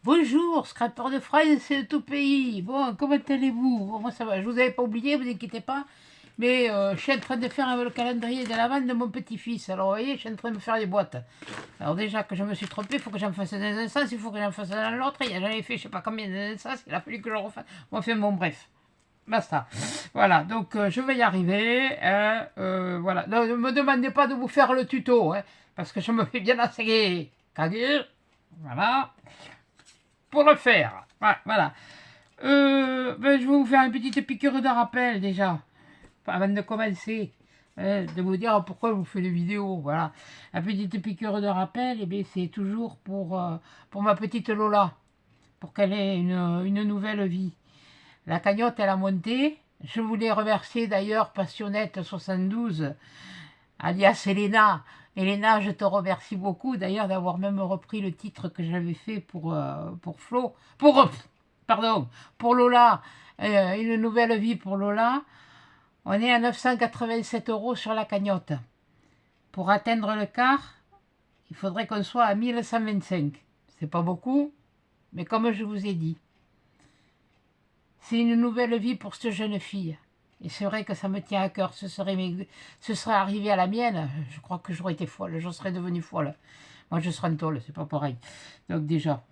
Bonjour, scrapeur de fraises, c'est tout pays. Bon, comment allez-vous? Bon, moi ça va, je vous avais pas oublié, vous inquiétez pas. Mais je suis en train de faire le calendrier de l'avant de mon petit-fils. Alors vous voyez, je suis en train de me faire des boîtes. Alors déjà que je me suis trompé, il faut que j'en fasse dans un sens, il faut que j'en fasse dans l'autre. J'en ai fait je sais pas combien dans un sens, il a fallu que je le refasse. Enfin bon, bref. Basta. Voilà, donc je vais y arriver. Voilà. Ne me demandez pas de vous faire le tuto, hein, parce que je me fais bien enseigner. Voilà. Pour le faire. Voilà. Ben, je vais vous faire une petite piqûre de rappel déjà, avant de commencer, de vous dire pourquoi je vous fais des vidéos. Voilà. La petite piqûre de rappel, eh bien, c'est toujours pour ma petite Lola, pour qu'elle ait une nouvelle vie. La cagnotte, elle a monté. Je voulais remercier d'ailleurs Passionnette72, alias Elena. Elena, je te remercie beaucoup d'ailleurs d'avoir même repris le titre que j'avais fait pour Flo. Pardon, pour Lola. Une nouvelle vie pour Lola. On est à 987 € sur la cagnotte. Pour atteindre le quart, il faudrait qu'on soit à 1125. C'est pas beaucoup, mais comme je vous ai dit, c'est une nouvelle vie pour cette jeune fille. Et c'est vrai que ça me tient à cœur. Ce serait arrivé à la mienne, je crois que j'aurais été folle. Je serais devenue folle. Moi, je serais en tôle, c'est pas pareil. Donc déjà.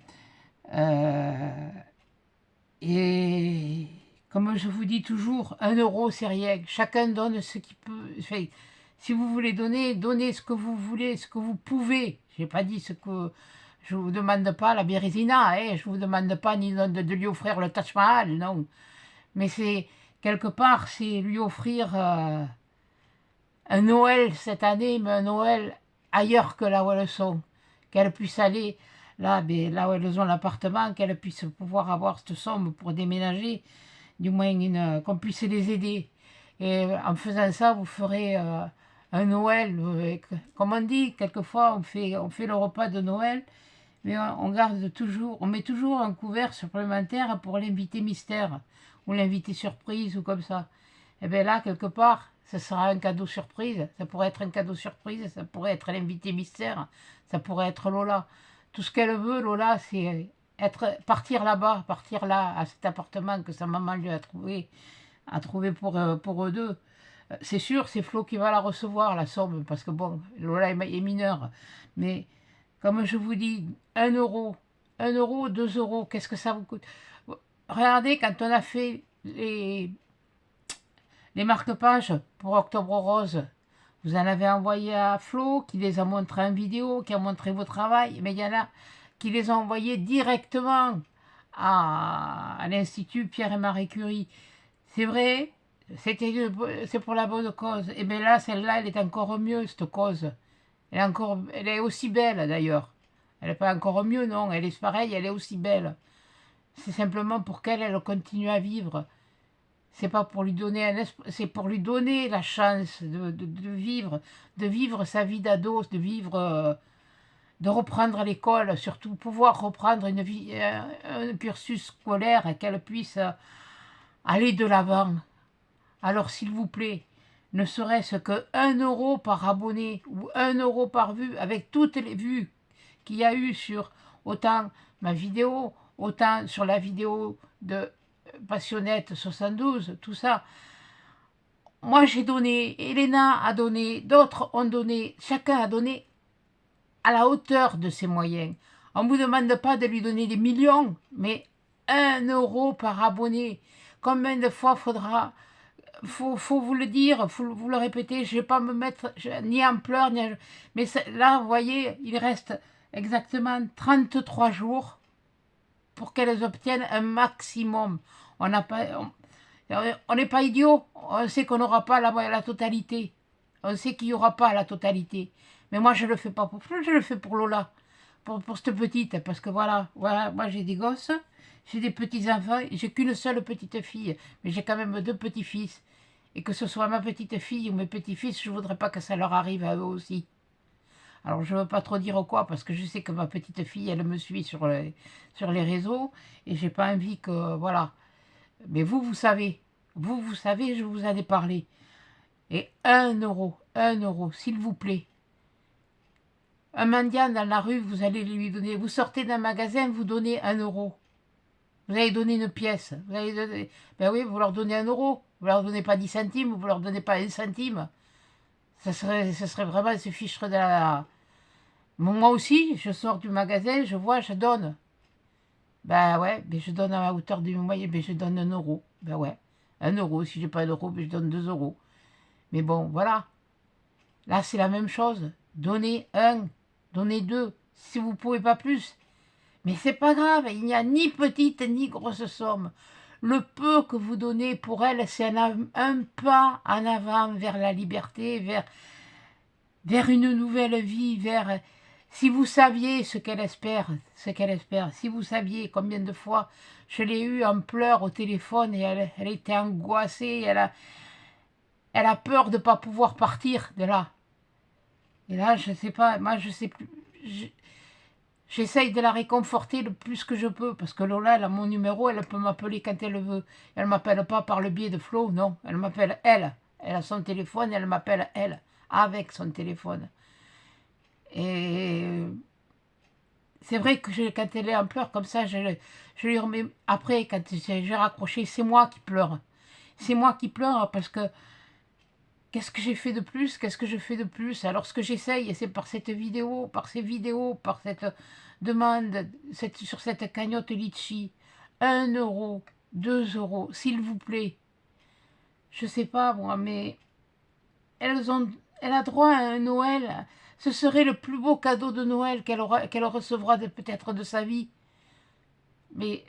Et comme je vous dis toujours, 1 €, c'est rien. Chacun donne ce qu'il peut. Enfin, si vous voulez donner, donnez ce que vous voulez, ce que vous pouvez. Je n'ai pas dit ce que... Je ne vous demande pas la Bérésina, hein. Je ne vous demande pas ni de lui offrir le Taj Mahal, non. Mais c'est, quelque part, c'est lui offrir un Noël cette année, mais un Noël ailleurs que là où elles sont. Qu'elles puissent aller là, là où elles ont l'appartement, qu'elles puissent pouvoir avoir cette somme pour déménager, du moins qu'on puisse les aider. Et en faisant ça, vous ferez un Noël. Comme on dit, quelquefois, on fait le repas de Noël, mais on garde toujours, on met toujours un couvert supplémentaire pour l'invité mystère, ou l'invité surprise, ou comme ça. Et bien là, quelque part, ce sera un cadeau surprise. Ça pourrait être un cadeau surprise, ça pourrait être l'invité mystère, ça pourrait être Lola. Tout ce qu'elle veut, Lola, c'est partir là-bas, partir là, à cet appartement que sa maman lui a trouvé pour eux deux. C'est sûr, c'est Flo qui va la recevoir, la somme, parce que bon, Lola est mineure. Mais comme je vous dis, 1 €, 1 €, 2 €, qu'est-ce que ça vous coûte? Regardez, quand on a fait les marque-pages pour Octobre Rose, vous en avez envoyé à Flo, qui les a montrés en vidéo, qui a montré vos travails, mais il y en a qui les ont envoyés directement à l'Institut Pierre et Marie Curie. C'est vrai, c'est pour la bonne cause. Et bien là, celle-là, elle est encore mieux, cette cause. Elle est aussi belle d'ailleurs. Elle n'est pas encore mieux, non, elle est pareille, elle est aussi belle. C'est simplement pour elle continue à vivre. C'est pas pour lui donner c'est pour lui donner la chance de vivre sa vie d'ado, de reprendre l'école, surtout pouvoir reprendre une vie, un cursus scolaire et qu'elle puisse aller de l'avant. Alors s'il vous plaît, ne serait-ce que 1 € par abonné ou 1 € par vue, avec toutes les vues qu'il y a eu sur autant ma vidéo, autant sur la vidéo de Passionnette 72, tout ça. Moi j'ai donné, Elena a donné, d'autres ont donné, chacun a donné à la hauteur de ses moyens. On ne vous demande pas de lui donner des millions, mais 1 € par abonné. Combien de fois faut vous le dire, faut vous le répéter, je ne vais pas me mettre ni en pleurs, mais là, vous voyez, il reste exactement 33 jours pour qu'elles obtiennent un maximum. On n'est pas idiot, on sait qu'on n'aura pas la totalité. On sait qu'il n'y aura pas la totalité. Mais moi, je ne le fais pas pour Flo, je le fais pour Lola, pour cette petite, parce que voilà, moi j'ai des gosses, j'ai des petits-enfants, j'ai qu'une seule petite fille, mais j'ai quand même 2 petits-fils. Et que ce soit ma petite fille ou mes petits-fils, je ne voudrais pas que ça leur arrive à eux aussi. Alors je ne veux pas trop dire quoi, parce que je sais que ma petite fille, elle me suit sur les réseaux, et j'ai pas envie que... Voilà. Mais vous savez. Vous savez, je vous en ai parlé. Et 1 €, 1 €, s'il vous plaît. Un mendiant dans la rue, vous allez lui donner... Vous sortez d'un magasin, vous donnez 1 euro. Vous allez donner une pièce. Vous allez donner... Ben oui, vous leur donnez 1 euro. Vous leur donnez pas 10 centimes, vous leur donnez pas 1 centime. Ce serait vraiment se ficherait de la... Moi aussi, je sors du magasin, je vois, je donne. Ben ouais, ben je donne à la hauteur du moyen, ben je donne 1 euro. Ben ouais, 1 euro. Si j'ai pas 1 euro, ben je donne 2 euros. Mais bon, voilà. Là, c'est la même chose. Donnez 1, donnez 2, si vous ne pouvez pas plus. Mais c'est pas grave, il n'y a ni petite ni grosse somme. Le peu que vous donnez pour elle, c'est un pas en avant vers la liberté, vers une nouvelle vie, vers... Si vous saviez ce qu'elle espère, si vous saviez combien de fois je l'ai eu en pleurs au téléphone et elle était angoissée, elle a peur de ne pas pouvoir partir de là. Et là, je ne sais pas, moi je sais plus... J'essaye de la réconforter le plus que je peux, parce que Lola, elle a mon numéro, elle peut m'appeler quand elle veut. Elle ne m'appelle pas par le biais de Flo, non, elle m'appelle elle. Elle a son téléphone, elle m'appelle elle, avec son téléphone. Et c'est vrai que quand elle est en pleurs comme ça, je lui remets... Après, quand j'ai raccroché, c'est moi qui pleure. C'est moi qui pleure parce que qu'est-ce que j'ai fait de plus? Qu'est-ce que je fais de plus? Alors ce que j'essaye, c'est par cette vidéo, par ces vidéos, par cette demande, sur cette cagnotte Litchi, 1 euro, 2 euros, s'il vous plaît. Je sais pas moi, mais elle a droit à un Noël. Ce serait le plus beau cadeau de Noël qu'elle recevra peut-être de sa vie. Mais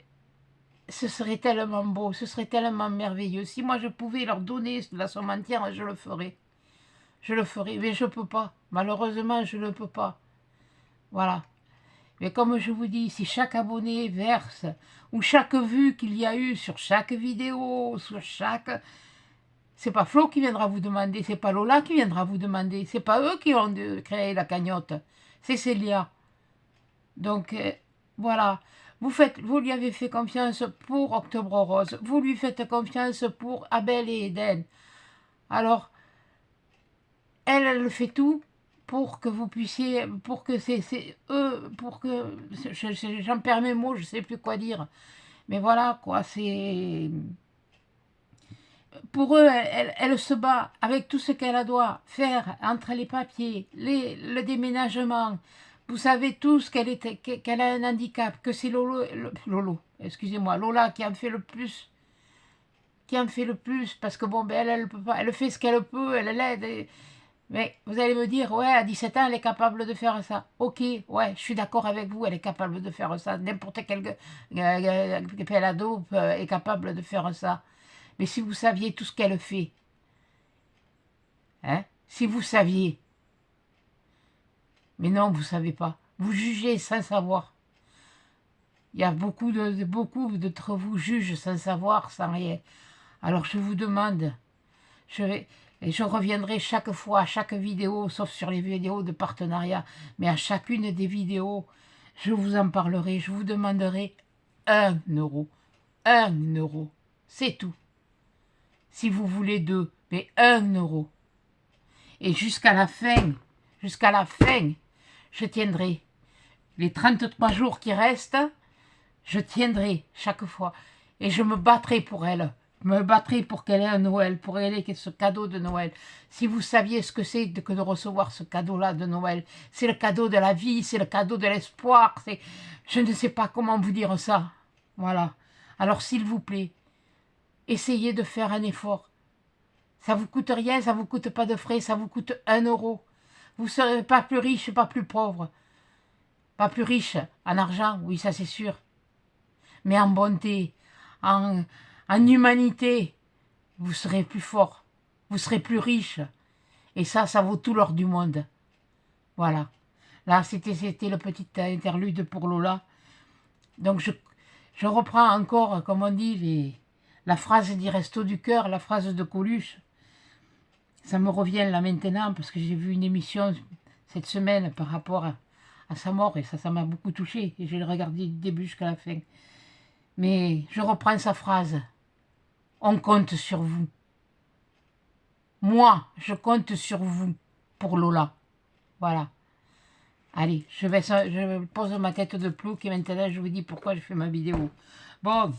ce serait tellement beau, ce serait tellement merveilleux. Si moi je pouvais leur donner la somme entière, je le ferais. Je le ferai, mais je ne peux pas. Malheureusement, je ne peux pas. Voilà. Mais comme je vous dis, si chaque abonné verse, ou chaque vue qu'il y a eu sur chaque vidéo, sur chaque... C'est pas Flo qui viendra vous demander, c'est pas Lola qui viendra vous demander, c'est pas eux qui ont créé la cagnotte, c'est Célia. Donc, voilà. Vous lui avez fait confiance pour Octobre Rose, vous lui faites confiance pour Abel et Eden. Alors, elle fait tout pour que vous puissiez, pour que c'est eux, pour que, j'en perds mes mots, je ne sais plus quoi dire. Mais voilà, quoi, c'est... Pour eux, elle se bat avec tout ce qu'elle doit faire entre les papiers, le déménagement. Vous savez tous qu'elle a un handicap, que c'est Lolo, excusez-moi, Lola qui en fait le plus, parce que bon, ben elle peut pas, elle fait ce qu'elle peut, elle l'aide. Mais vous allez me dire, ouais, à 17 ans, elle est capable de faire ça. Ok, ouais, je suis d'accord avec vous, elle est capable de faire ça. N'importe quel pelado est capable de faire ça. Mais si vous saviez tout ce qu'elle fait, hein, si vous saviez, mais non, vous ne savez pas. Vous jugez sans savoir. Il y a beaucoup d'entre vous jugent sans savoir, sans rien. Alors je vous demande, et je reviendrai chaque fois, à chaque vidéo, sauf sur les vidéos de partenariat, mais à chacune des vidéos, je vous en parlerai, je vous demanderai 1 euro. 1 euro. C'est tout. Si vous voulez 2, mais 1 euro. Et jusqu'à la fin, je tiendrai. Les 33 jours qui restent, je tiendrai chaque fois. Et je me battrai pour elle. Je me battrai pour qu'elle ait un Noël, pour qu'elle ait ce cadeau de Noël. Si vous saviez ce que c'est que de recevoir ce cadeau-là de Noël, c'est le cadeau de la vie, c'est le cadeau de l'espoir. Je ne sais pas comment vous dire ça. Voilà. Alors s'il vous plaît, essayez de faire un effort. Ça vous coûte rien, ça vous coûte pas de frais, ça vous coûte 1 euro. Vous ne serez pas plus riche, pas plus pauvre. Pas plus riche en argent, oui, ça c'est sûr. Mais en bonté, en humanité, vous serez plus fort, vous serez plus riche. Et ça vaut tout l'or du monde. Voilà. Là, c'était le petit interlude pour Lola. Donc, je reprends encore, comme on dit, la phrase du Resto du Cœur, la phrase de Coluche. Ça me revient là maintenant, parce que j'ai vu une émission cette semaine par rapport à sa mort, et ça m'a beaucoup touché. Et je l'ai regardé du début jusqu'à la fin. Mais je reprends sa phrase. On compte sur vous. Moi, je compte sur vous pour Lola. Voilà. Allez, je pose ma tête de plouc et maintenant je vous dis pourquoi je fais ma vidéo. Bon,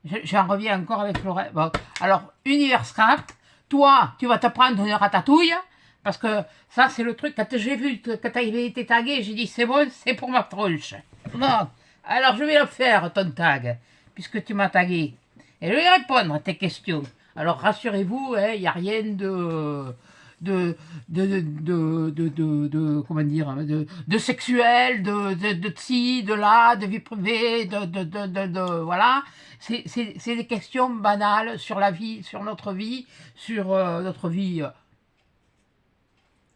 j'en reviens encore avec le reste. Bon, alors, Univers Scrap, toi, tu vas te prendre une ratatouille, parce que ça, c'est le truc, quand j'ai vu que tu avais été tagué, j'ai dit, c'est bon, c'est pour ma tronche. Bon, alors je vais le faire, ton tag, puisque tu m'as tagué. Et je vais répondre à tes questions. Alors, rassurez-vous, il n'y a rien comment dire, de sexuel, de ci, de là, de vie privée, voilà. C'est des questions banales sur la vie, sur notre vie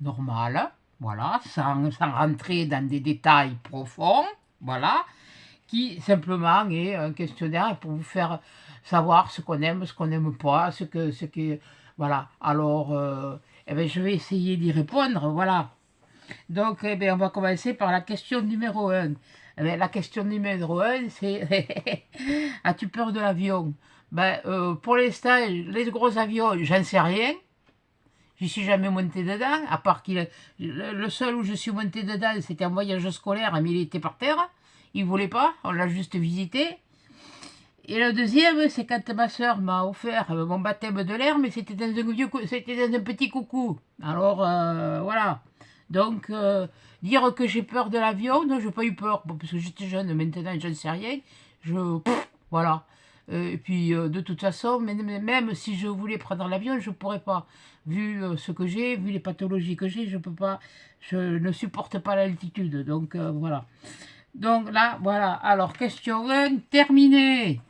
normale, voilà, sans rentrer dans des détails profonds, voilà, qui simplement est un questionnaire pour vous faire savoir ce qu'on aime, ce qu'on n'aime pas, voilà. Alors, eh ben, je vais essayer d'y répondre, voilà. Donc, eh ben, on va commencer par la question numéro 1. Eh ben, la question numéro 1, c'est as-tu peur de l'avion? Ben, pour l'instant, les gros avions, j'en sais rien. Je suis jamais monté dedans, à part le seul où je suis monté dedans, c'était un voyage scolaire, mais il était par terre. Il voulait pas, on l'a juste visité. Et le deuxième, c'est quand ma soeur m'a offert mon baptême de l'air, mais c'était dans un petit coucou. Alors, voilà. Donc, dire que j'ai peur de l'avion, non, j'ai pas eu peur, bon, parce que j'étais jeune, maintenant, je ne sais rien. Voilà. Et puis, de toute façon, même si je voulais prendre l'avion, je ne pourrais pas. Vu ce que j'ai, vu les pathologies que j'ai, je peux pas, je ne supporte pas l'altitude. Donc, voilà. Donc là, voilà. Alors, question 1, terminée.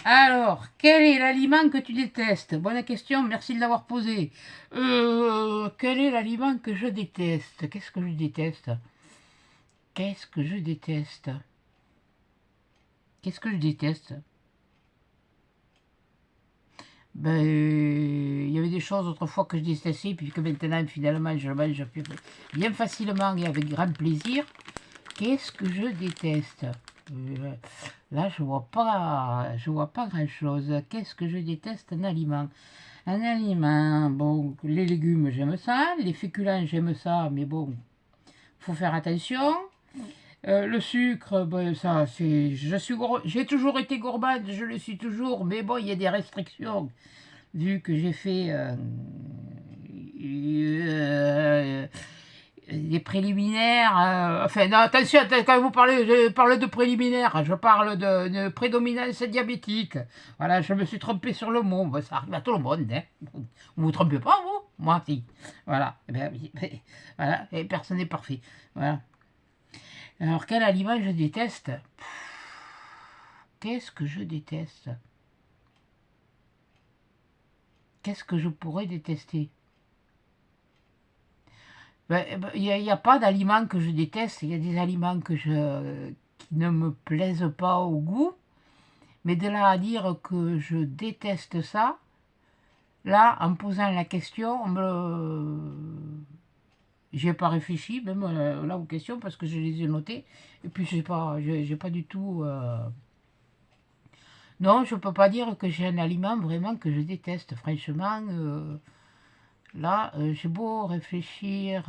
Alors, quel est l'aliment que tu détestes? Bonne question, merci de l'avoir posé. Quel est l'aliment que je déteste? Qu'est-ce que je déteste? Qu'est-ce que je déteste? Qu'est-ce que je déteste? Ben, il y avait des choses autrefois que je détestais, puis que maintenant, finalement, je le mange bien facilement et avec grand plaisir. Qu'est-ce que je déteste? Là, je vois pas grand-chose. Qu'est-ce que je déteste? Un aliment. Un aliment, bon, les légumes, j'aime ça. Les féculents, j'aime ça, mais bon, faut faire attention. Le sucre, ben, ça, j'ai toujours été gourmande, je le suis toujours, mais bon, il y a des restrictions. Vu que j'ai fait des préliminaires, enfin, non, attention, quand vous parlez, je parle de préliminaires, je parle de prédominance diabétique. Voilà, je me suis trompé sur le mot, ben, ça arrive à tout le monde, hein. Vous vous trompez pas, vous? Moi, si. Voilà, eh ben, voilà, et personne n'est parfait. Voilà. Alors, quel aliment je déteste? Qu'est-ce que je déteste? Qu'est-ce que je pourrais détester? Il n'y a pas d'aliments que je déteste. Il y a des aliments qui ne me plaisent pas au goût. Mais de là à dire que je déteste ça, là, en me posant la question, j'y ai pas réfléchi, même là aux questions, parce que je les ai notées. Et puis, j'ai pas du tout... Non, je peux pas dire que j'ai un aliment vraiment que je déteste. Franchement, là, j'ai beau réfléchir...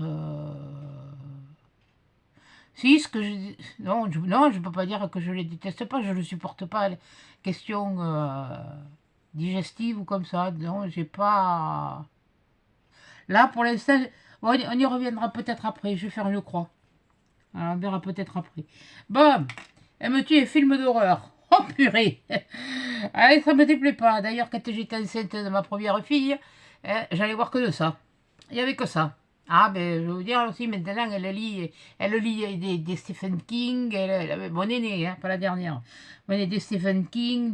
Si, ce que je... Non, je peux pas dire que je les déteste pas, je ne supporte pas les questions digestives ou comme ça. Non, j'ai pas... Là, pour l'instant, on y reviendra peut-être après. Je vais faire une croix. Alors, on verra peut-être après. Bon, aimes-tu les films d'horreur? Oh purée. Allez, ça me déplaît pas. D'ailleurs, quand j'étais enceinte de ma première fille, j'allais voir que de ça. Il n'y avait que ça. Ah, ben, je vais vous dire aussi, maintenant, elle lit des Stephen King, mon aînée, hein, pas la dernière. Mon aînée, des Stephen King,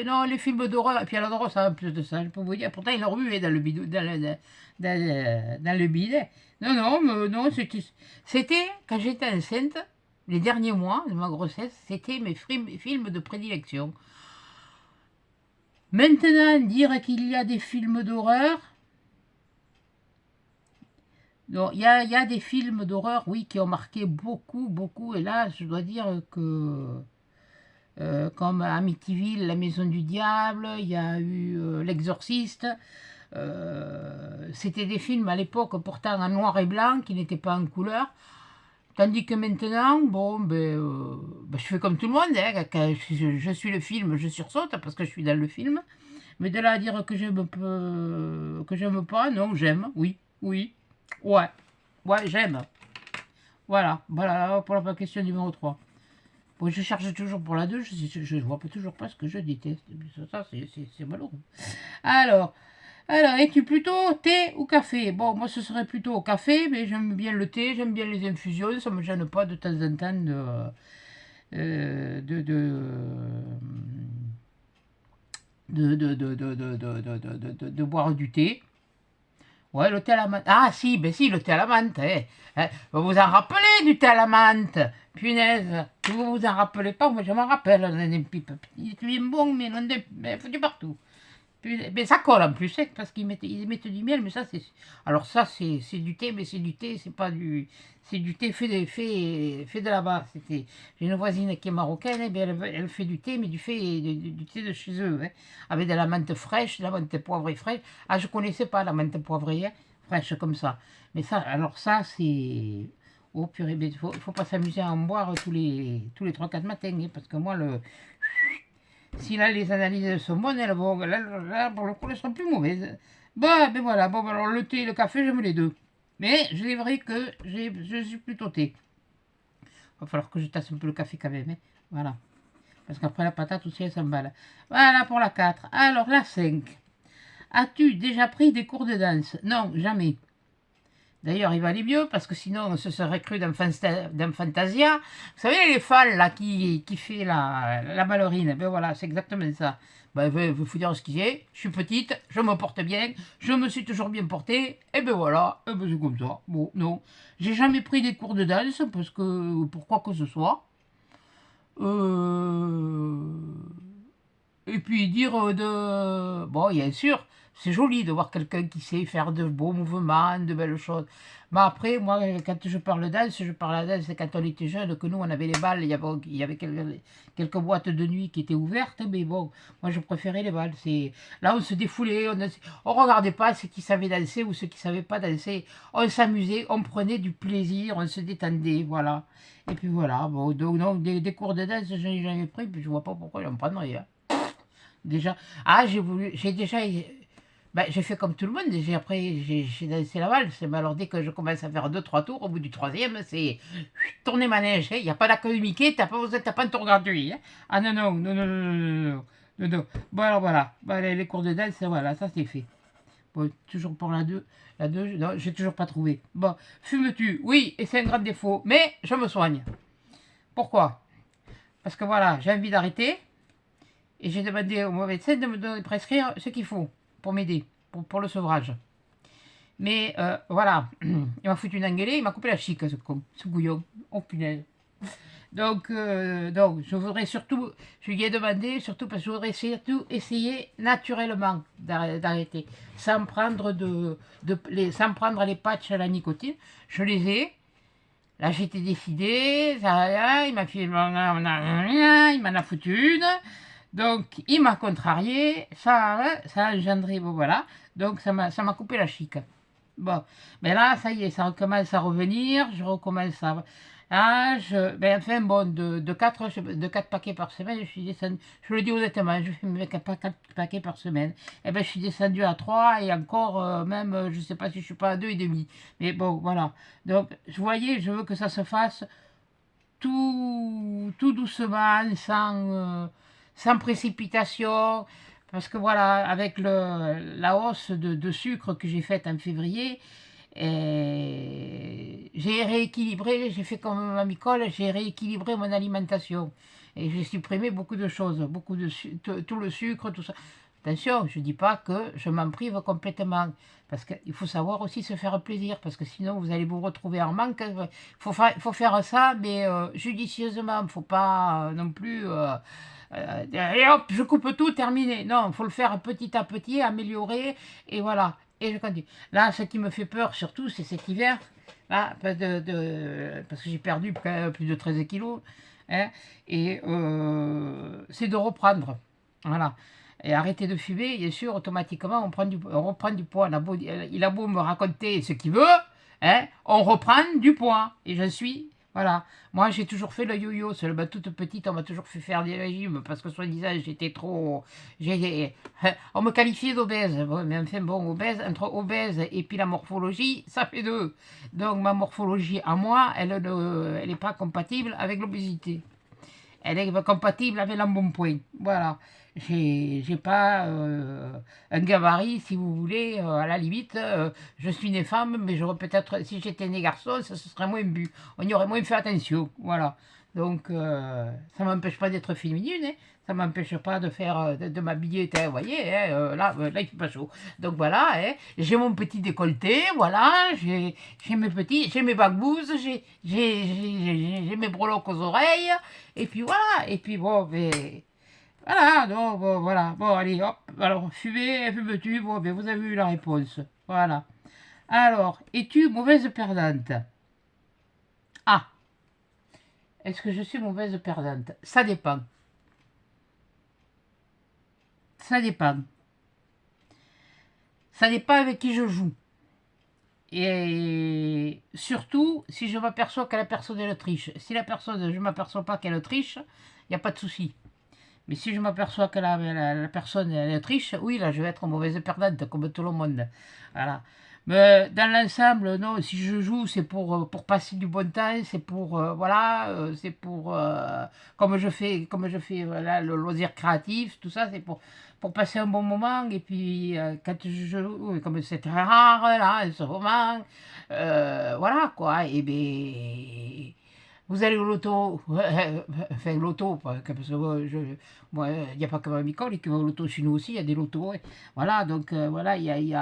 non, les films d'horreur, et puis elle adore ça, en plus de ça, je peux vous dire. Pourtant, il en remuait dans le bidou, dans le bidet. Non, non, mais non, c'était, quand j'étais enceinte, les derniers mois de ma grossesse, c'était mes films de prédilection. Maintenant, dire qu'il y a des films d'horreur... Donc, il y a des films d'horreur, oui, qui ont marqué beaucoup, beaucoup. Et là, je dois dire que, comme Amityville, La Maison du Diable, il y a eu L'Exorciste. C'était des films à l'époque pourtant en noir et blanc, qui n'étaient pas en couleur. Tandis que maintenant, bon, je fais comme tout le monde, hein, quand je suis le film, je sursaute parce que je suis dans le film. Mais de là à dire que j'aime pas, non, j'aime, oui, oui, ouais, ouais, j'aime. Voilà pour la question numéro 3. Bon, je cherche toujours pour la 2, je vois toujours pas ce que je déteste. Ça, c'est malheureux. Alors, es-tu plutôt thé ou café? Bon, moi, ce serait plutôt au café, mais j'aime bien le thé, j'aime bien les infusions, ça me gêne pas de temps en temps de boire du thé. Ouais, le thé à la menthe. Ah, si, ben si, le thé à la menthe. Vous vous en rappelez du thé à la menthe? Punaise, si vous vous en rappelez pas, moi je m'en rappelle. Il est bien bon, mais foutu partout. Mais ça colle en plus, hein, parce qu'ils mettent du miel, mais ça c'est... Alors ça c'est du thé, mais c'est du thé, c'est pas du... C'est du thé fait de là-bas. J'ai une voisine qui est marocaine, et bien elle fait du thé, mais du thé de chez eux, hein, avec de la menthe fraîche, de la menthe poivrée fraîche. Ah, je connaissais pas la menthe poivrée, hein, fraîche comme ça. Mais ça, alors ça c'est... Oh purée, il faut pas s'amuser à en boire tous les 3-4 matins, hein, parce que moi, si là les analyses sont bonnes, là, pour le coup, elles seront plus mauvaises. Bah, ben voilà, bon, alors le thé et le café, j'aime les deux. Mais je vrai que je suis plutôt thé. Il va falloir que je tasse un peu le café quand même, hein. Voilà. Parce qu'après la patate aussi, elle s'emballe. Voilà pour la 4. Alors la 5. As-tu déjà pris des cours de danse? Non, jamais. D'ailleurs, il va aller mieux, parce que sinon, on se serait cru dans Fantasia. Vous savez, l'éléphant, là, qui fait la ballerine, ben voilà, c'est exactement ça. Ben, il faut dire ce qu'il est. Je suis petite, je me porte bien, je me suis toujours bien portée, et ben voilà, et ben c'est comme ça. Bon, non. J'ai jamais pris des cours de danse, parce que, pour quoi que ce soit. Et puis dire de... Bon, bien sûr, c'est joli de voir quelqu'un qui sait faire de beaux mouvements, de belles choses. Mais après, moi, quand je parle danse, je parle danse, c'est quand on était jeune, que nous, on avait les balles, il y avait quelques boîtes de nuit qui étaient ouvertes, mais bon, moi, je préférais les balles. Là, on se défoulait, on regardait pas ceux qui savaient danser ou ceux qui savaient pas danser. On s'amusait, on prenait du plaisir, on se détendait, voilà. Et puis voilà, bon, donc des cours de danse, je n'ai jamais pris, puis je vois pas pourquoi j'en prendrais, hein. Déjà, j'ai déjà, ben, j'ai fait comme tout le monde, après j'ai dansé la valse, mais alors dès que je commence à faire 2-3 tours, au bout du troisième, c'est tourner manège, hein. Il n'y a pas d'accueil Mickey, t'as pas un tour gratuit, hein. Ah non, non, non, non, non, non, non, non, non, non. Bon alors voilà, bon, les cours de danse, voilà, ça c'est fait. Bon, toujours pour la 2, non, j'ai toujours pas trouvé. Bon, fumes-tu? Oui, et c'est un grand défaut, mais je me soigne. Pourquoi? Parce que voilà, j'ai envie d'arrêter, et j'ai demandé au médecin de me prescrire ce qu'il faut pour m'aider, pour le sevrage. Mais voilà, il m'a foutu une engueulée, il m'a coupé la chic, ce gouillon. Oh punaise. Donc, je voudrais surtout, je lui ai demandé, surtout parce que je voudrais surtout essayer naturellement d'arrêter, sans prendre sans prendre les patchs à la nicotine. Je les ai. Là, j'étais décidée, il m'a fait, il m'en a foutu une. Donc, il m'a contrarié, ça a engendré, bon voilà. Donc, ça m'a coupé la chic. Bon, mais là, ça y est, ça recommence à revenir, je recommence à... Ah, enfin, bon, de 4 paquets par semaine, je suis descendu, je le dis honnêtement, je fais mes 4 paquets par semaine. Et ben, je suis descendu à 3 et encore, même, je sais pas si je suis pas à 2,5. Mais bon, voilà. Donc, vous voyez, je veux que ça se fasse tout doucement, sans précipitation, parce que voilà, avec la hausse de sucre que j'ai faite en février, j'ai rééquilibré, j'ai fait comme ma Micole, j'ai rééquilibré mon alimentation. Et j'ai supprimé beaucoup de choses, tout le sucre, tout ça. Attention, je ne dis pas que je m'en prive complètement, parce qu'il faut savoir aussi se faire plaisir, parce que sinon vous allez vous retrouver en manque. Il faut faire ça, mais judicieusement, il ne faut pas non plus... et hop, je coupe tout, terminé. Non, il faut le faire petit à petit, améliorer, et voilà. Et je continue. Là, ce qui me fait peur surtout, c'est cet hiver, là, parce que j'ai perdu plus de 13 kilos, hein, et c'est de reprendre. Voilà. et arrêter de fumer, bien sûr, automatiquement, on reprend du poids. Il a beau me raconter ce qu'il veut, hein, on reprend du poids. Et je suis, voilà. Moi, j'ai toujours fait le yo-yo. Seulement, toute petite, on m'a toujours fait faire des régimes parce que, soi-disant, j'étais trop. On me qualifiait d'obèse. Bon, mais enfin, bon, obèse, entre obèse et puis la morphologie, ça fait deux. Donc, ma morphologie à moi, elle n'est pas compatible avec l'obésité. Elle est compatible avec l'embonpoint. Voilà. J'ai pas un gabarit, si vous voulez, à la limite. Je suis née femme, mais j'aurais peut-être, si j'étais né garçon, ça se serait moins bu. On y aurait moins fait attention. Voilà. Donc, ça ne m'empêche pas d'être féminine, hein. Ça ne m'empêche pas de faire, de m'habiller, vous voyez, hein, là, il fait pas chaud. Donc voilà, hein, j'ai mon petit décolleté, voilà, j'ai mes bagbouzes, j'ai mes breloques aux oreilles, et puis voilà, et puis bon, mais voilà, donc bon, voilà, bon, allez, hop, alors, fumes-tu, bon, ben, vous avez eu la réponse, voilà. Alors, es-tu mauvaise perdante? Ah, est-ce que je suis mauvaise perdante? Ça dépend. Ça dépend. Ça dépend avec qui je joue. Et surtout, si je m'aperçois que la personne elle triche. Si la personne, je ne m'aperçois pas qu'elle triche, il n'y a pas de souci. Mais si je m'aperçois que la personne elle triche, oui, là, je vais être mauvaise perdante, comme tout le monde. Voilà. Mais dans l'ensemble, non, si je joue, c'est pour passer du bon temps, c'est pour, voilà, c'est pour, comme je fais voilà, le loisir créatif, tout ça, c'est pour passer un bon moment. Et puis, quand je joue, comme c'est très rare, là, en ce moment, voilà, quoi, et bien vous allez au loto, enfin loto, parce que moi, il n'y a pas que ma Micole qui va au loto, chez nous aussi, il y a des lotos, hein. Voilà, donc voilà, eh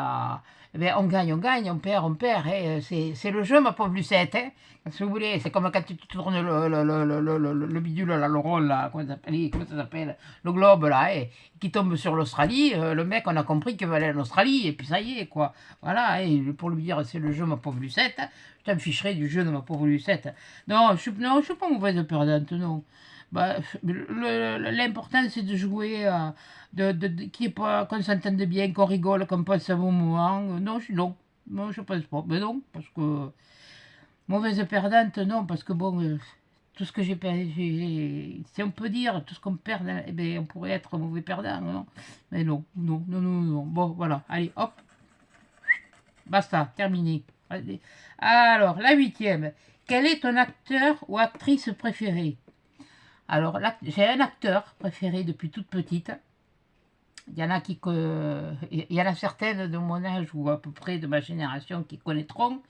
bien, on gagne, on perd, hein. C'est le jeu, ma pauvre Lucette, hein. Si vous voulez, c'est comme quand tu tournes le bidule, là, le rôle, là, comment ça s'appelle, le globe, là, hein, qui tombe sur l'Australie, le mec, on a compris qu'il va aller en Australie, et puis ça y est, quoi. Voilà, hein, pour lui dire, c'est le jeu, ma pauvre Lucette, hein. Je me ficherai du jeu de ma pauvre Lucette. Non, je suis pas mauvaise perdante, non. Bah, l'important, c'est de jouer, qu'on s'entende bien, qu'on rigole, qu'on passe un bon moment. Non, non, je pense pas. Mais non, parce que mauvaise perdante, non, parce que bon, tout ce que j'ai perdu, si on peut dire, tout ce qu'on perd, eh ben, on pourrait être mauvais perdant, non. Mais non, non, non, non, non. Bon, voilà, allez, hop, basta, terminé. Allez. Alors, la huitième. Quel est ton acteur ou actrice préféré? Alors, j'ai un acteur préféré depuis toute petite. Il y en a il y en a certaines de mon âge ou à peu près de ma génération qui connaîtront.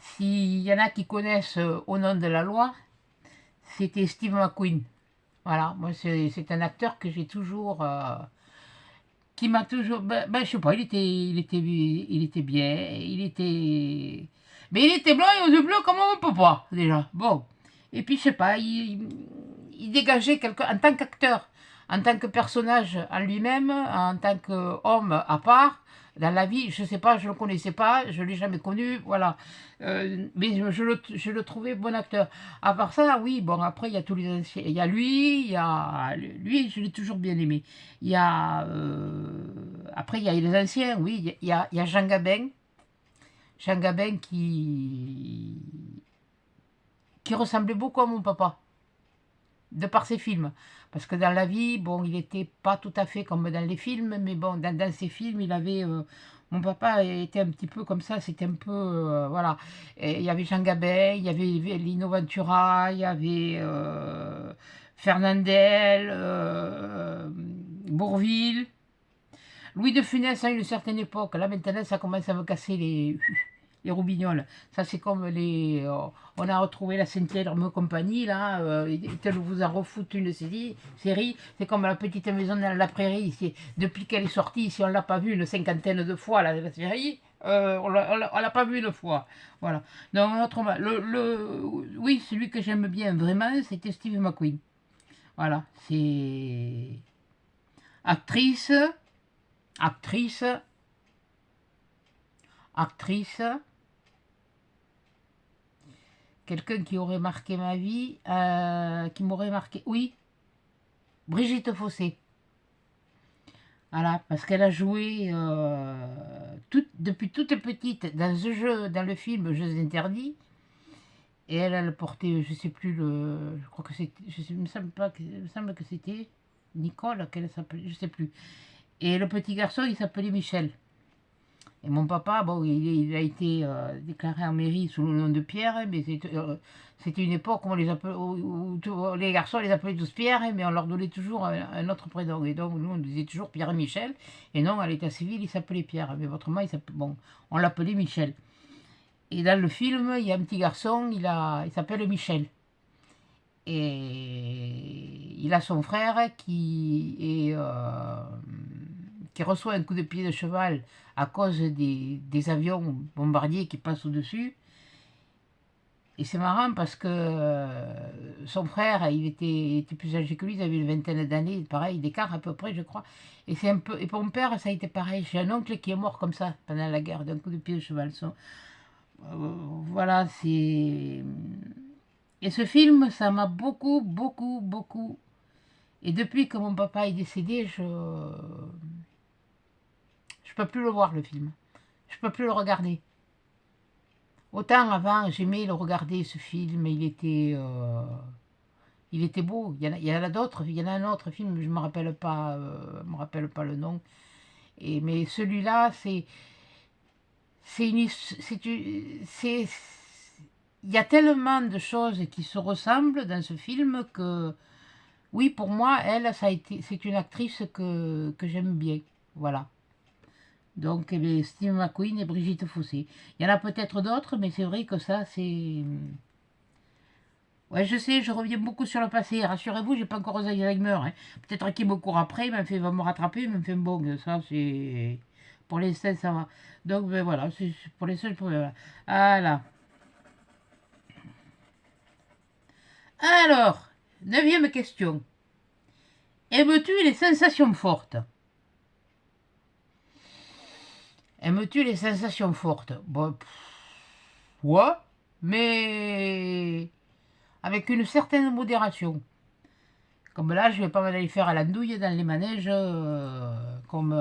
S'il y en a qui connaissent Au nom de la loi, c'était Steve McQueen. Voilà, moi c'est un acteur que j'ai toujours, qui m'a toujours, je sais pas, il était bien, mais il était blanc et aux yeux bleus comme on peut pas déjà. Bon, et puis je sais pas, il dégageait en tant qu'acteur, en tant que personnage en lui-même, en tant qu'homme à part, dans la vie, je sais pas, je le connaissais pas, je l'ai jamais connu, voilà. Mais je le trouvais bon acteur. À part ça, oui, bon, après, il y a tous les anciens. Il y a lui, lui, je l'ai toujours bien aimé. Il y a, après, il y a les anciens, oui, il y a Jean Gabin. Jean Gabin qui ressemblait beaucoup à mon papa, de par ses films. Parce que dans la vie, bon, il n'était pas tout à fait comme dans les films, mais bon, dans ses films, il avait. Mon papa était un petit peu comme ça, c'était un peu. Voilà. Et il y avait Jean Gabin, il y avait Lino Ventura, il y avait Fernandel, Bourvil. Louis de Funès à une certaine époque. Là, maintenant, ça commence à me casser les roubignoles. Ça, c'est comme on a retrouvé la Sainte-Herme Compagnie, là. Ils vous en refoutent une série. C'est comme La Petite Maison dans la Prairie. Depuis qu'elle est sortie, si on ne l'a pas vue une cinquantaine de fois, la série, on l'a pas vue une fois. Voilà. Donc, autrement, oui, celui que j'aime bien vraiment, c'était Steve McQueen. Voilà. C'est actrice, actrice, actrice. Quelqu'un qui aurait marqué ma vie, qui m'aurait marqué. Oui, Brigitte Fossé. Voilà, parce qu'elle a joué depuis toute petite dans ce jeu, dans le film Jeux interdits. Et elle portait, je sais plus je crois que c'était, il me semble pas, il me semble que c'était Nicole, qu'elle s'appelait, je sais plus. Et le petit garçon, il s'appelait Michel. Et mon papa, bon, il a été déclaré en mairie sous le nom de Pierre, mais c'était une époque où, où les garçons les appelaient tous Pierre, mais on leur donnait toujours un autre prénom. Et donc, nous, on disait toujours Pierre et Michel. Et non, à l'état civil, il s'appelait Pierre. Mais autrement, bon, on l'appelait Michel. Et dans le film, il y a un petit garçon, il s'appelle Michel. Et il a son frère qui reçoit un coup de pied de cheval à cause des avions bombardiers qui passent au-dessus. Et c'est marrant parce que son frère, il était plus âgé que lui, il avait une vingtaine d'années, pareil, d'écart à peu près, je crois. Et pour mon père, ça a été pareil. J'ai un oncle qui est mort comme ça pendant la guerre d'un coup de pied de cheval. Voilà, c'est. Et ce film, ça m'a beaucoup, beaucoup, beaucoup. Et depuis que mon papa est décédé, je peux plus le voir, le film. Je peux plus le regarder. Autant avant, j'aimais le regarder, ce film, il était beau. Il y en a d'autres, il y en a un autre film, je ne me rappelle pas le nom. Mais celui-là, c'est une, c'est, il y a tellement de choses qui se ressemblent dans ce film que, oui, pour moi, c'est une actrice que j'aime bien. Voilà. Donc, eh bien, Steve McQueen et Brigitte Fossé. Il y en a peut-être d'autres, mais c'est vrai que ça, c'est. Ouais, je sais, je reviens beaucoup sur le passé. Rassurez-vous, j'ai pas encore Alzheimer. Hein. Peut-être qu'il me court après, va me rattraper, il me fait un bon. Ça, c'est. Pour l'instant, ça va. Donc, ben voilà, c'est pour les seuls problèmes. Voilà. Alors, neuvième question. Aimes-tu les sensations fortes? Aimes-tu les sensations fortes? Bon, ouais, mais avec une certaine modération. Comme là, je vais pas aller faire à l'andouille dans les manèges comme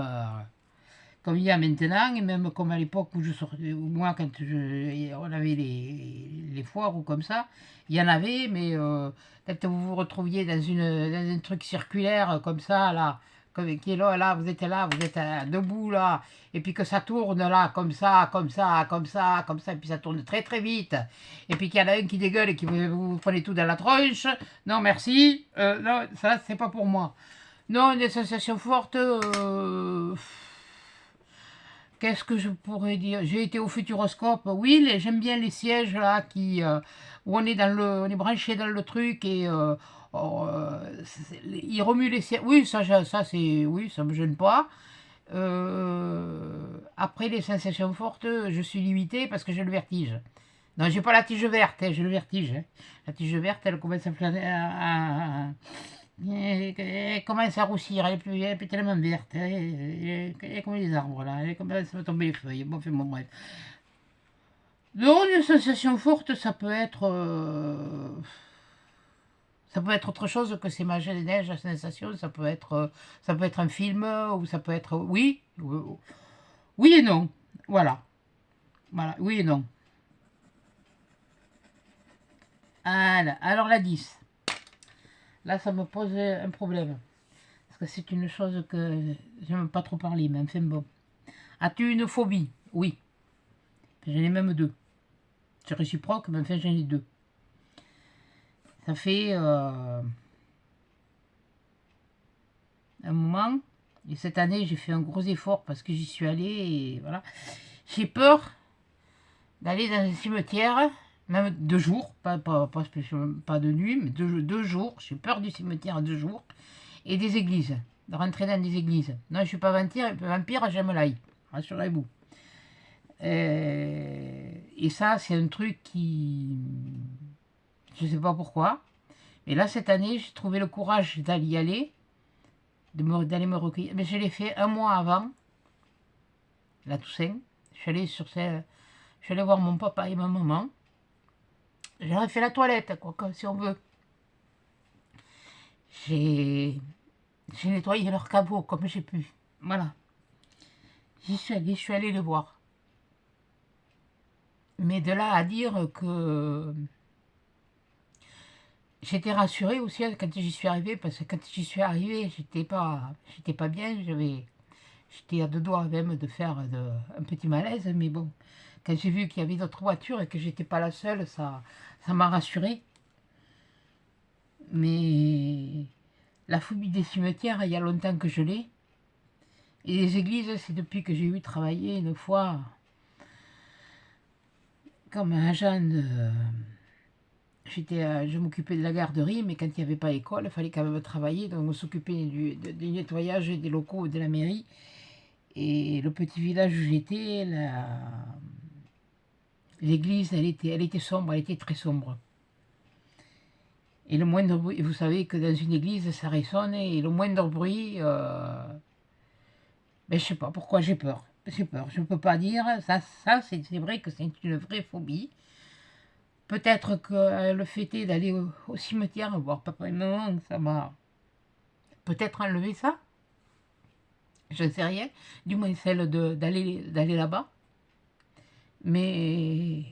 il y a maintenant, et même comme à l'époque où je sortais, ou moi, on avait les foires ou comme ça, il y en avait, mais quand vous vous retrouviez dans un truc circulaire comme ça, là, qui est là, vous êtes debout là, et puis que ça tourne là, comme ça, comme ça, comme ça, comme ça, et puis ça tourne très très vite, et puis qu'il y en a un qui dégueule et qui vous prenez tout dans la tronche, non merci, non, ça c'est pas pour moi. Non, une sensation forte. Qu'est-ce que je pourrais dire? J'ai été au Futuroscope. Oui, j'aime bien les sièges là où on est branché dans le truc et ils remuent les sièges. Oui, oui, ça me gêne pas. Après les sensations fortes, je suis limité parce que j'ai le vertige. Non, j'ai pas la tige verte, hein, j'ai le vertige. Hein. La tige verte, elle commence à flâner, elle commence à roussir, elle est plus tellement verte. Elle est comme les arbres, là. Elle commence à tomber les feuilles. Bon, fait, bon, bref. Donc, une sensation forte, ça peut être autre chose que ces machins de neige, la sensation. Ça peut être un film, ou ça peut être. Oui, oui et non. Voilà. Voilà, oui et non. Voilà. Alors, la 10. Là, ça me pose un problème. Parce que c'est une chose que j'aime pas trop parler, mais enfin bon. As-tu une phobie? Oui. J'en ai même deux. C'est réciproque, mais enfin j'en ai deux. Ça fait un moment, et cette année j'ai fait un gros effort parce que j'y suis allée et voilà. J'ai peur d'aller dans un cimetière, même 2 jours, pas de nuit, mais 2 jours. J'ai peur du cimetière 2 jours et des églises, de rentrer dans des églises. Non, je suis pas vampire, j'aime l'ail, rassurez-vous. Et ça, c'est un truc qui. Je sais pas pourquoi. Mais là, cette année, j'ai trouvé le courage d'aller y aller, d'aller me recueillir. Mais je l'ai fait un mois avant, la Toussaint. Je suis allée voir mon papa et ma maman. J'aurais fait la toilette, quoi, si on veut. J'ai nettoyé leur caveau comme j'ai pu. Voilà. Je suis allée le voir. Mais de là à dire que j'étais rassurée aussi quand j'y suis arrivée, parce que quand j'y suis arrivée, j'étais pas bien, j'étais à deux doigts même de faire un petit malaise, mais bon, quand j'ai vu qu'il y avait d'autres voitures et que j'étais pas la seule, ça m'a rassurée. Mais la phobie des cimetières, il y a longtemps que je l'ai. Et les églises, c'est depuis que j'ai eu travaillé une fois comme agent de... je m'occupais de la garderie, mais quand il n'y avait pas école, il fallait quand même travailler. Donc on s'occupait du nettoyage des locaux de la mairie. Et le petit village où j'étais, l'église, elle était sombre, elle était très sombre. Et le moindre bruit, vous savez que dans une église, ça résonne, et le moindre bruit, ben, je sais pas pourquoi j'ai peur. J'ai peur, je ne peux pas dire. Ça c'est vrai que c'est une vraie phobie. Peut-être que le fait est d'aller au cimetière voir papa et maman, ça m'a peut-être enlevé ça. Je ne sais rien. Du moins celle d'aller là-bas. Mais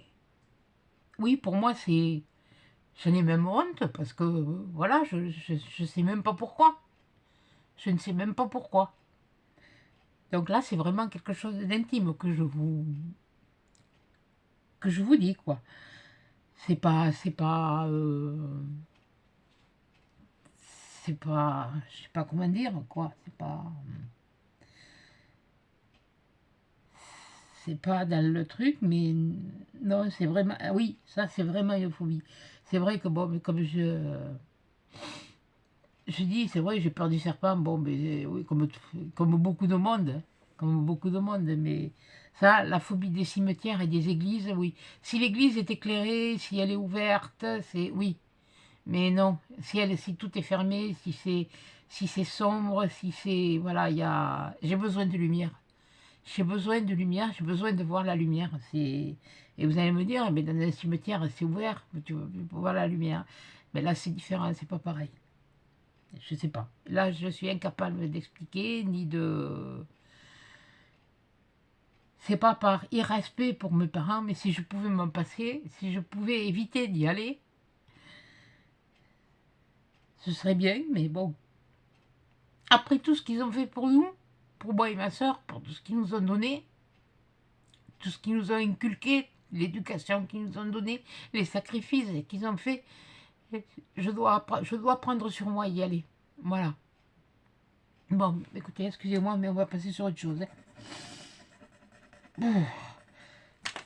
oui, pour moi, c'est... J'en ai même honte parce que, voilà, je sais même pas pourquoi. Je ne sais même pas pourquoi. Donc là, c'est vraiment quelque chose d'intime que je vous dis, quoi. C'est pas, je sais pas comment dire, quoi. C'est pas dans le truc, mais non, c'est vraiment, ah oui, ça, c'est vraiment une phobie. C'est vrai que, bon, mais comme je dis, c'est vrai, j'ai peur du serpent, bon, mais oui, comme beaucoup de monde, hein, comme beaucoup de monde, mais ça, la phobie des cimetières et des églises, oui. Si l'église est éclairée, si elle est ouverte, c'est oui. Mais non, si tout est fermé, si c'est sombre, si c'est, voilà, j'ai besoin de lumière. J'ai besoin de lumière, j'ai besoin de voir la lumière. Et vous allez me dire, mais dans un cimetière, c'est ouvert, tu peux voir la lumière. Mais là, c'est différent, c'est pas pareil. Je sais pas. Là, je suis incapable d'expliquer, ni de... C'est pas par irrespect pour mes parents, mais si je pouvais m'en passer, si je pouvais éviter d'y aller, ce serait bien, mais bon. Après tout ce qu'ils ont fait pour nous, pour moi et ma soeur, pour tout ce qu'ils nous ont donné, tout ce qu'ils nous ont inculqué, l'éducation qu'ils nous ont donnée, les sacrifices qu'ils ont fait, je dois prendre sur moi et y aller. Voilà. Bon, écoutez, excusez-moi, mais on va passer sur autre chose.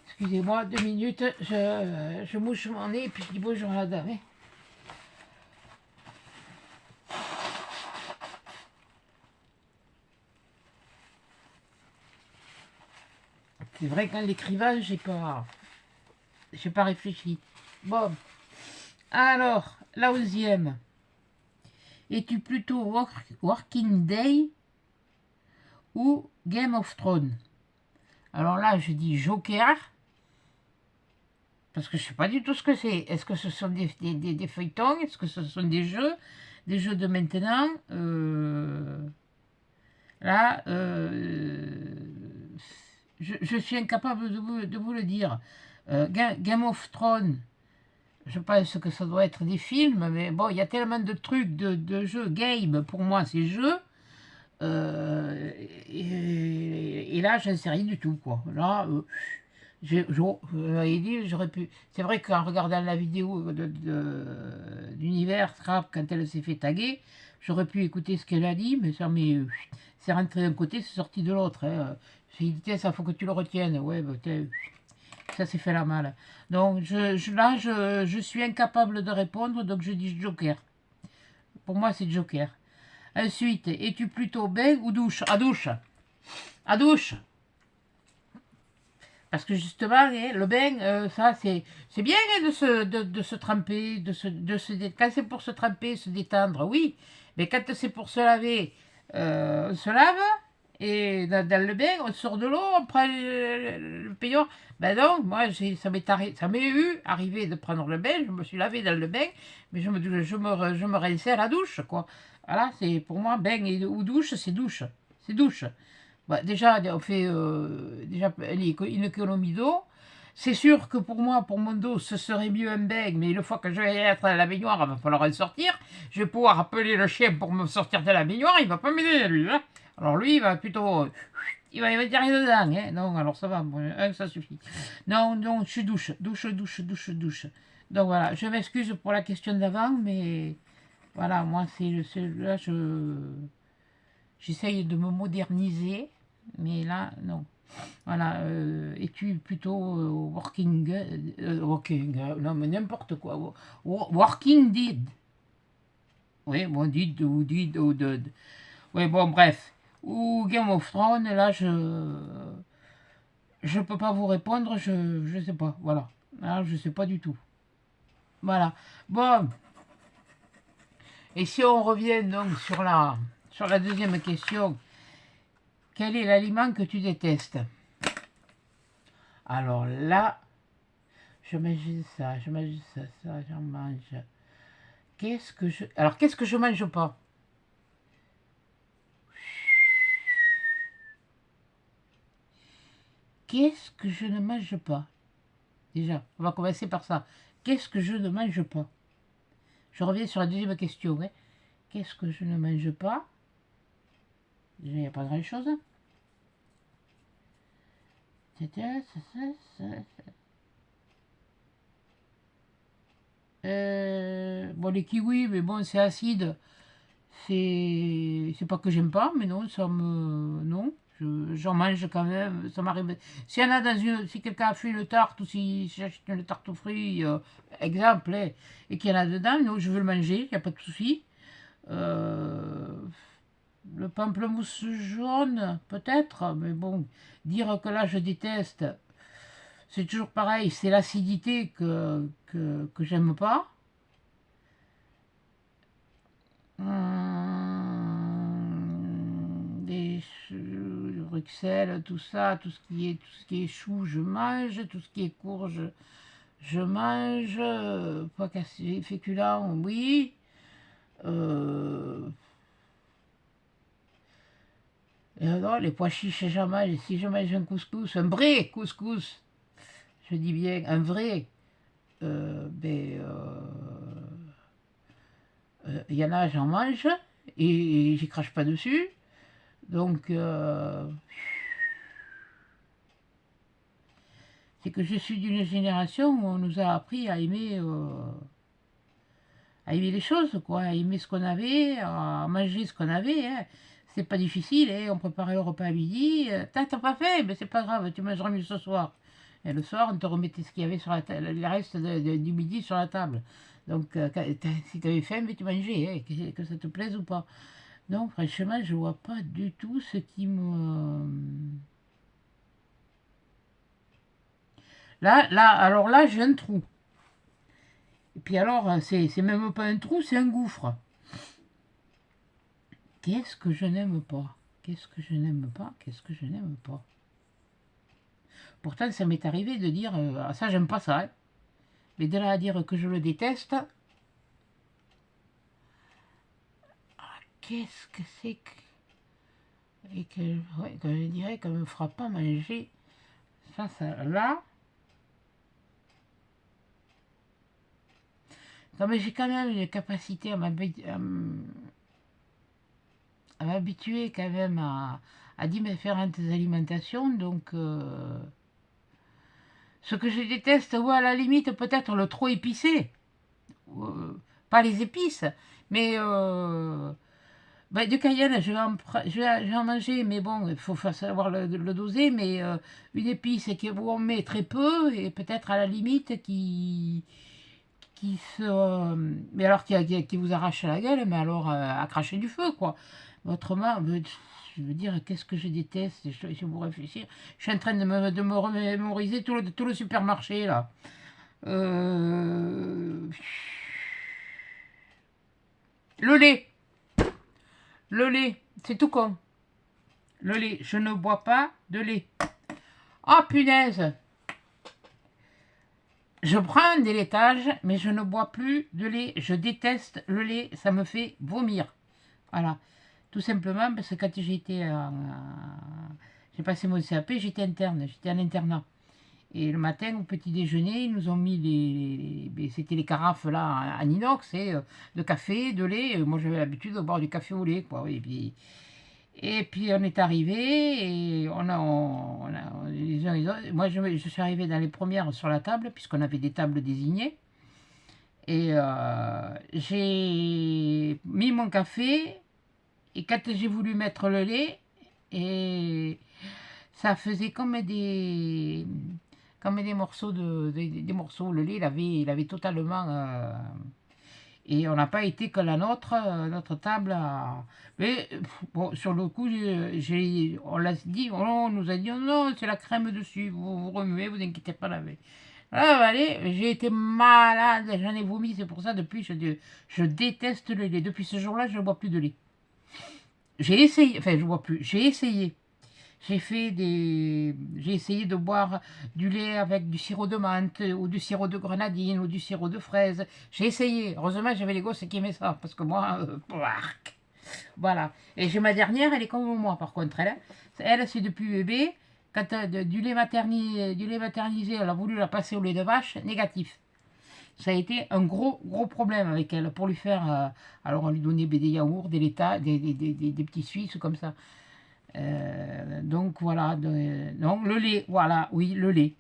Excusez-moi, 2 minutes, je mouche mon nez et puis je dis bonjour à la dame. Hein. C'est vrai qu'en l'écrivant, j'ai pas réfléchi. Bon, alors, la 11e. Es-tu plutôt Working Day ou Game of Thrones? Alors là, je dis Joker, parce que je ne sais pas du tout ce que c'est. Est-ce que ce sont des feuilletons? Est-ce que ce sont des jeux de maintenant? Là, je suis incapable de vous le dire. Game of Thrones, je pense que ça doit être des films, mais bon, il y a tellement de trucs de jeux. Game, pour moi, c'est jeu. Et là, je ne sais rien du tout, quoi. Là, j'aurais pu. C'est vrai qu'en regardant la vidéo d'Univers Scrap, quand elle s'est fait taguer, j'aurais pu écouter ce qu'elle a dit, mais ça c'est rentré d'un côté, c'est sorti de l'autre. Hein. J'ai dit, tiens, ça faut que tu le retiennes. Ouais, bah, ça s'est fait la malle. Donc là, je suis incapable de répondre, donc je dis Joker. Pour moi, c'est Joker. Ensuite, es-tu plutôt bain ou douche? À douche. À douche. Parce que justement, hein, le bain, ça, c'est bien hein, de se tremper, quand c'est pour se tremper, se détendre, oui. Mais quand c'est pour se laver, on se lave, et dans le bain, on sort de l'eau, on prend le peignoir. Ben non, moi, ça m'est eu arrivé de prendre le bain, je me suis lavé dans le bain, mais je me rinçais à la douche, quoi. Voilà, c'est pour moi, bain ou douche, c'est douche. c'est douche. Bah, déjà, on fait déjà une économie d'eau. C'est sûr que pour moi, pour mon dos, ce serait mieux un bag, mais une fois que je vais être à la baignoire, il va falloir en sortir. Je vais pouvoir appeler le chien pour me sortir de la baignoire, il va pas m'aider, lui. Hein. Alors lui, il va plutôt... il va dire dedans, hein. Non, alors ça va, ça suffit. Non, non, je suis douche. Donc voilà, je m'excuse pour la question d'avant, mais voilà, moi, là, j'essaye de me moderniser, mais là, non. Voilà, es-tu plutôt non mais n'importe quoi, working did. Oui, bon, did ou did. Oui, bon, bref. Ou Game of Thrones, là, je peux pas vous répondre, je sais pas, voilà. Là, je sais pas du tout. Voilà. Bon. Et si on revient donc sur la deuxième question, quel est l'aliment que tu détestes? Alors là, je mange ça, j'en mange. Alors, qu'est-ce que je mange pas? Qu'est-ce que je ne mange pas? Déjà, on va commencer par ça. Qu'est-ce que je ne mange pas? Je reviens sur la deuxième question. Hein. Qu'est-ce que je ne mange pas? Déjà, il n'y a pas grand-chose. Bon, les kiwis, mais bon, c'est acide. C'est pas que j'aime pas, mais non, non, j'en mange quand même, ça m'arrive. S'il y en a si quelqu'un a fait une tarte ou si j'achète une tarte aux fruits, exemple, hein, et qu'il y en a dedans, non, je veux le manger, il n'y a pas de souci. Le pamplemousse jaune, peut-être, mais bon, dire que là je déteste, c'est toujours pareil, c'est l'acidité que j'aime pas. Bruxelles, tout ça, tout ce qui est chou, je mange, tout ce qui est courge, je mange, pas cassé, féculent, oui. Non, les pois chiches, j'en mange. Si je mange un couscous, un vrai couscous, je dis bien un vrai, il y en a, j'en mange et j'y crache pas dessus. Donc, c'est que je suis d'une génération où on nous a appris à aimer les choses, quoi, à aimer ce qu'on avait, à manger ce qu'on avait. Hein. C'est pas difficile, hein. On préparait le repas à midi. T'as pas fait, mais c'est pas grave, tu mangeras mieux ce soir. Et le soir, on te remettait ce qu'il y avait sur les restes du midi sur la table. Donc, si tu avais faim, mais tu mangeais, hein, que ça te plaise ou pas. Non, franchement, je vois pas du tout ce qui me... Alors là, j'ai un trou. Et puis alors, c'est même pas un trou, c'est un gouffre. Qu'est-ce que je n'aime pas? Qu'est-ce que je n'aime pas? Qu'est-ce que je n'aime pas? Pourtant, ça m'est arrivé de dire, ah, ça, j'aime pas ça. Hein. Mais de là à dire que je le déteste, qu'est-ce que c'est que... Et que je dirais qu'on ne me fera pas manger ça là. Non, mais j'ai quand même une capacité à m'habituer quand même à différentes alimentations. Donc, ce que je déteste, ou à la limite, peut-être le trop épicé. Pas les épices, mais du cayenne, je vais en manger, mais bon, il faut savoir le doser, mais une épice où on met très peu, et peut-être à la limite mais alors qui vous arrache la gueule, mais alors à cracher du feu, quoi. Autrement, je veux dire, qu'est-ce que je déteste, je vous réfléchir. Je suis en train de me remémoriser tout le supermarché, là. Le lait. Le lait, c'est tout con. Le lait, je ne bois pas de lait. Ah, punaise! Je prends des laitages, mais je ne bois plus de lait. Je déteste le lait, ça me fait vomir. Voilà. Tout simplement parce que quand j'ai passé mon CAP, j'étais interne, j'étais en internat. Et le matin, au petit déjeuner, ils nous ont mis c'était les carafes là en inox, de café, de lait. Moi, j'avais l'habitude de boire du café au lait, quoi. Et puis on est arrivé et moi, je suis arrivé dans les premières sur la table, puisqu'on avait des tables désignées. Et j'ai mis mon café, et quand j'ai voulu mettre le lait, et ça faisait comme des morceaux des morceaux. Le lait, il avait totalement. Et on n'a pas été que la notre table. Mais bon, sur le coup, on l'a dit, on nous a dit, oh non, c'est la crème dessus, vous remuez, vous inquiétez pas, la veille. Ah, allez, j'ai été malade, j'en ai vomi, c'est pour ça, depuis, je déteste le lait. Depuis ce jour-là, je ne bois plus de lait. J'ai essayé, enfin, je ne bois plus, j'ai essayé. J'ai essayé de boire du lait avec du sirop de menthe ou du sirop de grenadine ou du sirop de fraise. J'ai essayé. Heureusement, j'avais les gosses qui aimaient ça parce que moi, voilà. Et j'ai ma dernière, elle est comme moi par contre. Elle c'est depuis bébé. Quand du lait maternisé, elle a voulu la passer au lait de vache, négatif. Ça a été un gros problème avec elle pour lui faire. Alors on lui donnait des yaourts, des laitages, des petits Suisses comme ça. Donc voilà, non, le lait, voilà, oui, le lait.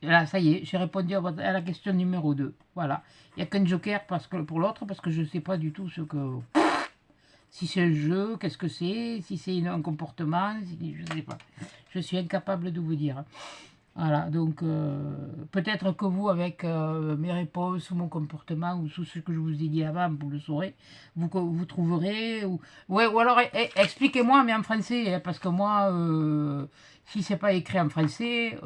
Là, ça y est, j'ai répondu à la question numéro 2. Voilà. Il n'y a qu'un joker pour l'autre, parce que je ne sais pas du tout si c'est un jeu, qu'est-ce que c'est, si c'est un comportement, je ne sais pas. Je suis incapable de vous dire. Voilà, donc peut-être que vous, avec mes réponses ou mon comportement ou tout ce que je vous ai dit avant, vous le saurez, vous trouverez. Ouais, ou alors expliquez-moi, mais en français, hein, parce que moi, si c'est pas écrit en français,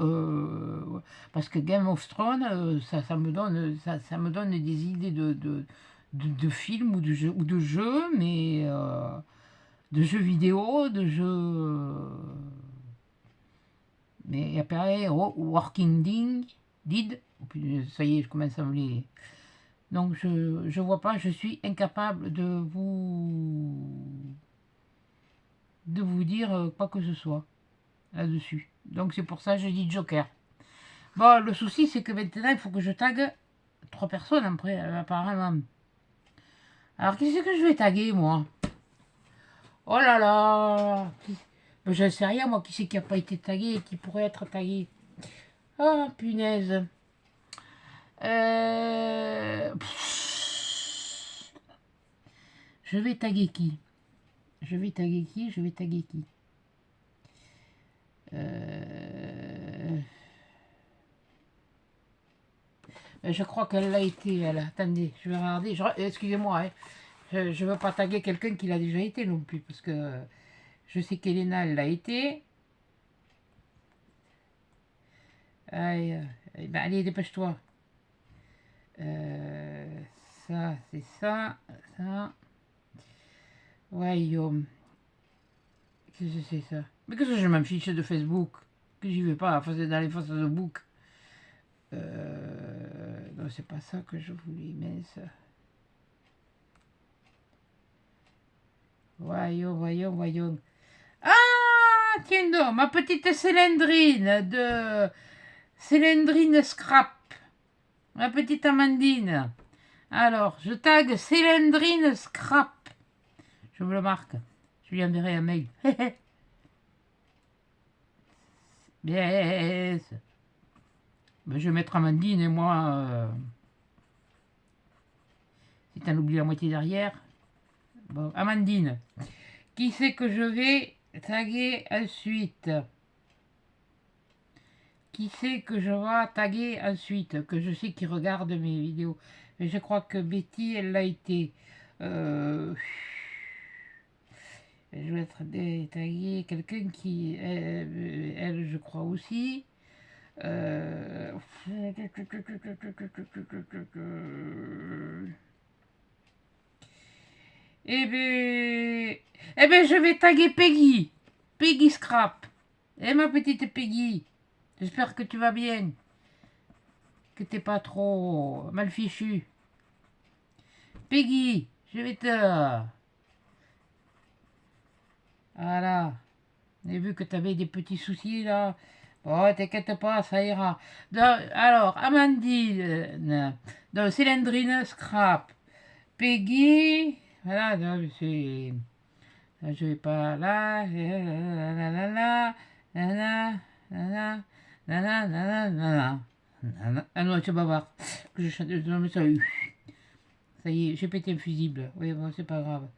parce que Game of Thrones, ça me donne des idées de films ou de jeux, mais de jeux vidéo, de jeux. Mais après, Working Did, ça y est, je commence à me les. Donc je vois pas, je suis incapable de vous dire quoi que ce soit là-dessus. Donc c'est pour ça que je dis Joker. Bon, le souci c'est que maintenant il faut que je tague 3 personnes après, apparemment. Alors qui c'est que je vais taguer moi? Oh là là, je ne sais rien moi, qui c'est qui n'a pas été tagué et qui pourrait être tagué. Ah punaise. Je vais taguer qui? Je vais taguer qui? Je vais taguer qui? Je crois qu'elle l'a été, elle. Attendez, je vais regarder. Excusez-moi, hein. Je ne veux pas taguer quelqu'un qui l'a déjà été non plus, parce que je sais qu'Elena, elle l'a été. Aïe, ben, allez, dépêche-toi. Ça, c'est ça. Royaume. Qu'est-ce que c'est ça? Mais qu'est-ce que je m'en fiche de Facebook? Que j'y vais pas, dans les Facebook. Non, c'est pas ça que je voulais, mais ça. Voyons. Ah, tiens donc, ma petite Célendrine Scrap. Ma petite Amandine. Alors, je tag Célendrine Scrap. Je me le marque. Je lui enverrai un mail. Yes. Ben, je vais mettre Amandine et moi. Si t'en oublies la moitié derrière. Bon, Amandine. Qui c'est que je vais taguer ensuite? Qui c'est que je vais taguer ensuite? Que je sais qui regarde mes vidéos. Mais je crois que Betty, elle l'a été. Je vais taguer quelqu'un qui. Elle, je crois aussi. Eh ben, je vais taguer Peggy. Peggy Scrap. Ma petite Peggy. J'espère que tu vas bien. Que t'es pas trop mal fichu. Peggy, je vais te. Voilà. J'ai vu que tu avais des petits soucis là. Bon, t'inquiète pas, ça ira. Alors, Amandine, donc Cylindrine, Scrap, Peggy, voilà, donc c'est... Je vais pas là, ah non, c'est bavard. Que je chante, non, mais ça y est, j'ai pété un fusible. Oui, bon, c'est pas grave.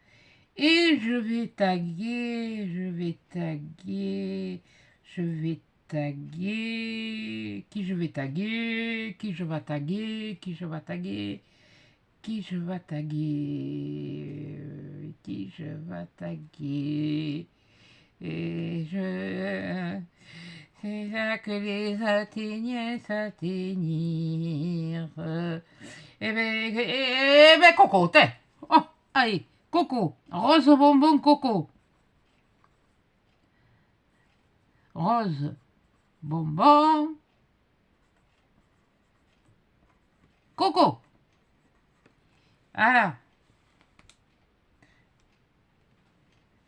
Et je vais taguer, qui je vais taguer, qui je vais taguer, qui je vais taguer, qui je vais taguer, qui je vais taguer. Et je... C'est là que les Athéniens s'atteignirent. Coco, tiens. Oh, allez, Coco, rose bonbon Coco. Rose bonbon Coco. Voilà.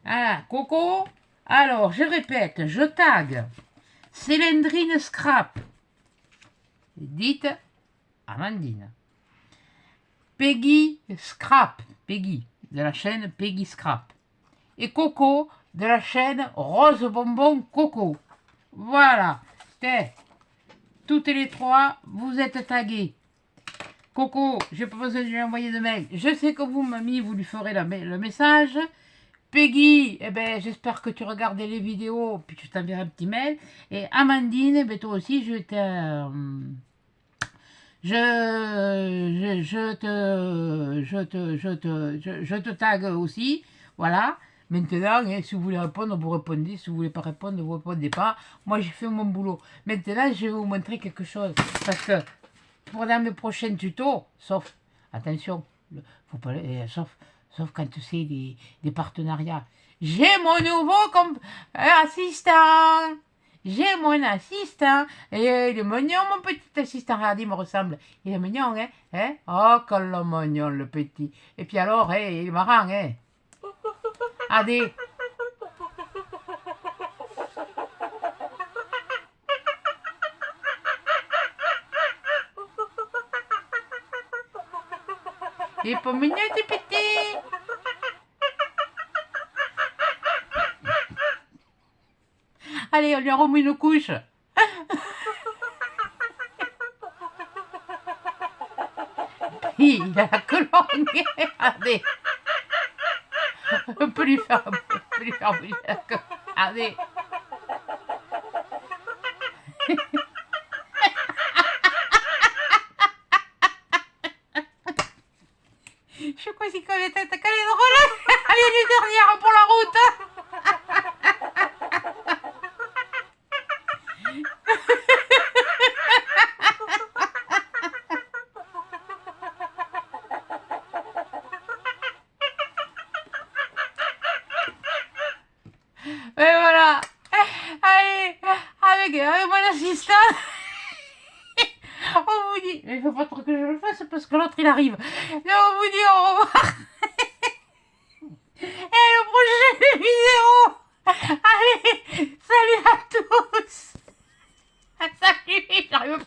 Voilà, Coco. Alors, je répète, je tag Cylindrine Scrap. Dites Amandine. Peggy Scrap. Peggy, de la chaîne Peggy Scrap. Et Coco, de la chaîne Rose Bonbon Coco. Voilà. Toutes les trois, vous êtes tagués. Coco, j'ai pas besoin de lui envoyer de mail. Je sais que vous, mamie, vous lui ferez le message. Peggy, eh ben, j'espère que tu regardais les vidéos, puis je t'enverrai un petit mail. Et Amandine, eh ben, toi aussi, je te tag aussi. Voilà. Maintenant, hein, si vous voulez répondre, vous répondez. Si vous voulez pas répondre, vous répondez pas. Moi, j'ai fait mon boulot. Maintenant, je vais vous montrer quelque chose. Parce que pour dans mes prochains tutos, sauf, attention, faut pas, sauf quand c'est des partenariats. J'ai mon nouveau assistant. J'ai mon assistant. Et il est mignon, mon petit assistant. Regardez, il me ressemble. Il est mignon, hein? Oh, quel mignon, le petit. Et puis alors, il est marrant, hein? Allez. Il est pas mignon, ce petit. Allez, on lui a remis une couche. Il a la queue longue. Regardez. On peut lui faire bouger la queue. Regardez. Je crois qu'il connaît tête, qu'elle est drôle. Allez, les dernières pour la route. Et voilà. Allez, avec mon assistant. On vous dit, mais il faut pas trop que je le fasse parce que l'autre il arrive. Et on vous dit au revoir. Et le prochain vidéo. Allez, salut à tous. Salut, j'arrive pas.